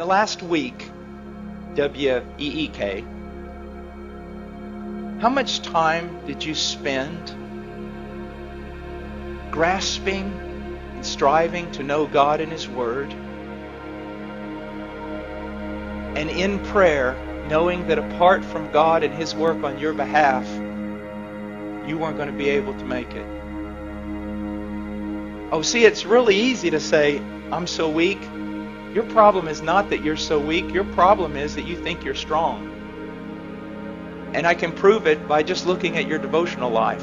the last week, W-E-E-K, how much time did you spend grasping and striving to know God and His Word? And in prayer, knowing that apart from God and His work on your behalf, you weren't going to be able to make it. Oh, see, it's really easy to say, I'm so weak. Your problem is not that you're so weak. Your problem is that you think you're strong. And I can prove it by just looking at your devotional life.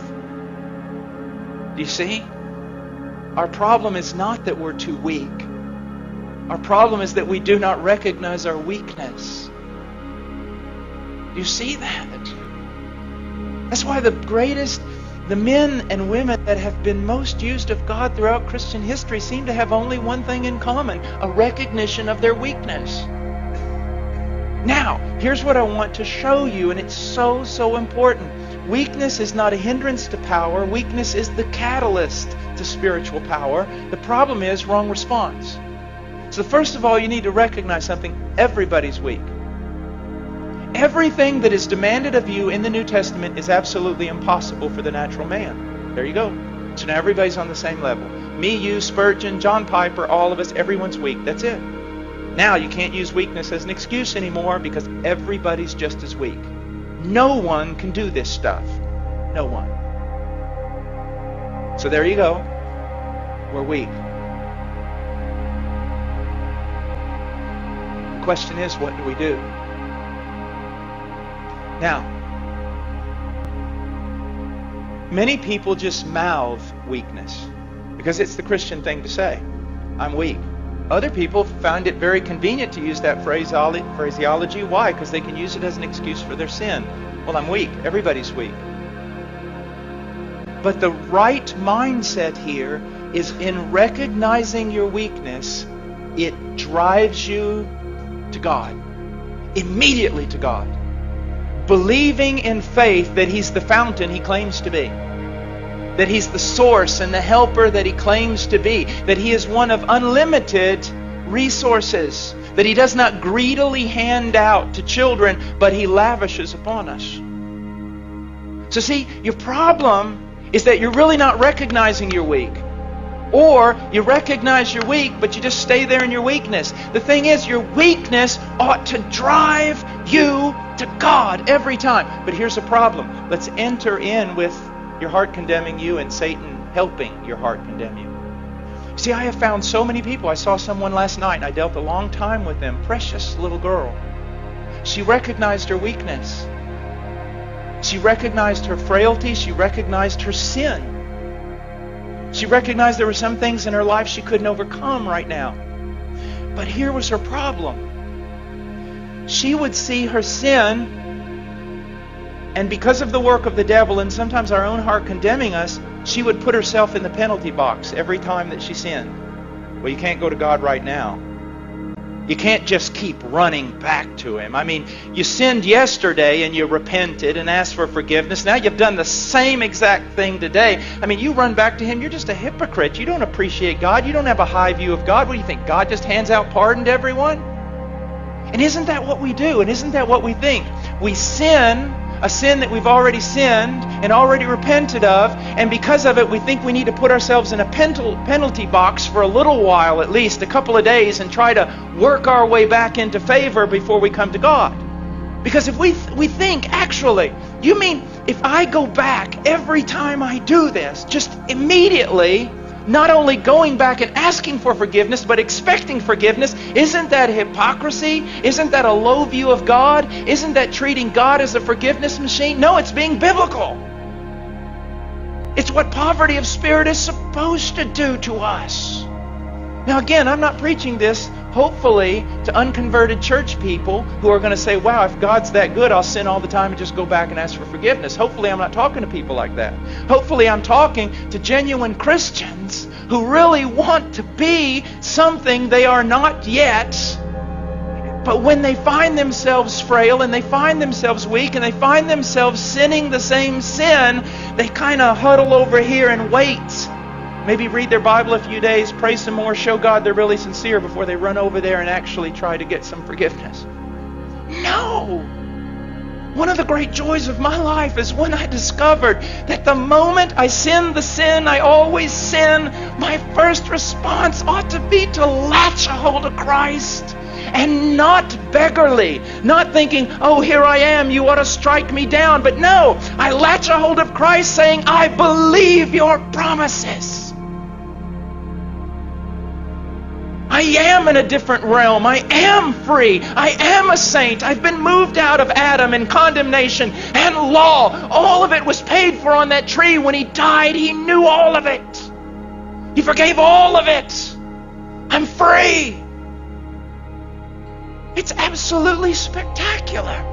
Do you see? Our problem is not that we're too weak. Our problem is that we do not recognize our weakness. Do you see that? That's why the men and women that have been most used of God throughout Christian history seem to have only one thing in common, a recognition of their weakness. Now, here's what I want to show you, and it's so, so important. Weakness is not a hindrance to power. Weakness is the catalyst to spiritual power. The problem is wrong response. So first of all, you need to recognize something. Everybody's weak. Everything that is demanded of you in the New Testament is absolutely impossible for the natural man. There you go. So now everybody's on the same level. Me, you, Spurgeon, John Piper, all of us, everyone's weak. That's it. Now you can't use weakness as an excuse anymore because everybody's just as weak. No one can do this stuff. No one. So there you go. We're weak. The question is, what do we do? Now, many people just mouth weakness because it's the Christian thing to say. I'm weak. Other people find it very convenient to use that phraseology. Why? Because they can use it as an excuse for their sin. Well, I'm weak. Everybody's weak. But the right mindset here is in recognizing your weakness, it drives you to God. Immediately to God. Believing in faith that He's the fountain He claims to be. That He's the source and the helper that He claims to be. That He is one of unlimited resources. That He does not greedily hand out to children, but He lavishes upon us. So see, your problem is that you're really not recognizing you're weak. Or you recognize you're weak, but you just stay there in your weakness. The thing is, your weakness ought to drive you to God every time. But here's the problem. Let's enter in with your heart condemning you and Satan helping your heart condemn you. See, I have found so many people. I saw someone last night and I dealt a long time with them. Precious little girl. She recognized her weakness. She recognized her frailty. She recognized her sin. She recognized there were some things in her life she couldn't overcome right now. But here was her problem. She would see her sin, and because of the work of the devil and sometimes our own heart condemning us, she would put herself in the penalty box every time that she sinned. Well, you can't go to God right now. You can't just keep running back to Him. I mean, you sinned yesterday and you repented and asked for forgiveness. Now you've done the same exact thing today. I mean, you run back to Him, you're just a hypocrite. You don't appreciate God. You don't have a high view of God. What do you think? God just hands out pardon to everyone? And isn't that what we do? And isn't that what we think? We sin, a sin that we've already sinned and already repented of, and because of it we think we need to put ourselves in a penalty box for a little while, at least a couple of days, and try to work our way back into favor before we come to God. Because if we think, actually, you mean if I go back every time I do this, just immediately, not only going back and asking for forgiveness, but expecting forgiveness, isn't that hypocrisy? Isn't that a low view of God? Isn't that treating God as a forgiveness machine? No, it's being biblical. It's what poverty of spirit is supposed to do to us. Now again, I'm not preaching this, hopefully, to unconverted church people who are going to say, wow, if God's that good, I'll sin all the time and just go back and ask for forgiveness. Hopefully I'm not talking to people like that. Hopefully I'm talking to genuine Christians who really want to be something they are not yet. But when they find themselves frail and they find themselves weak and they find themselves sinning the same sin, they kind of huddle over here and wait. maybe read their Bible a few days, pray some more, show God they're really sincere before they run over there and actually try to get some forgiveness. No! One of the great joys of my life is when I discovered that the moment I sin the sin I always sin, my first response ought to be to latch a hold of Christ. And not beggarly, not thinking, oh, here I am, you ought to strike me down. But no, I latch a hold of Christ saying, I believe your promises. I am in a different realm. I am free. I am a saint. I've been moved out of Adam and condemnation and law. All of it was paid for on that tree. When He died, He knew all of it. He forgave all of it. I'm free. It's absolutely spectacular.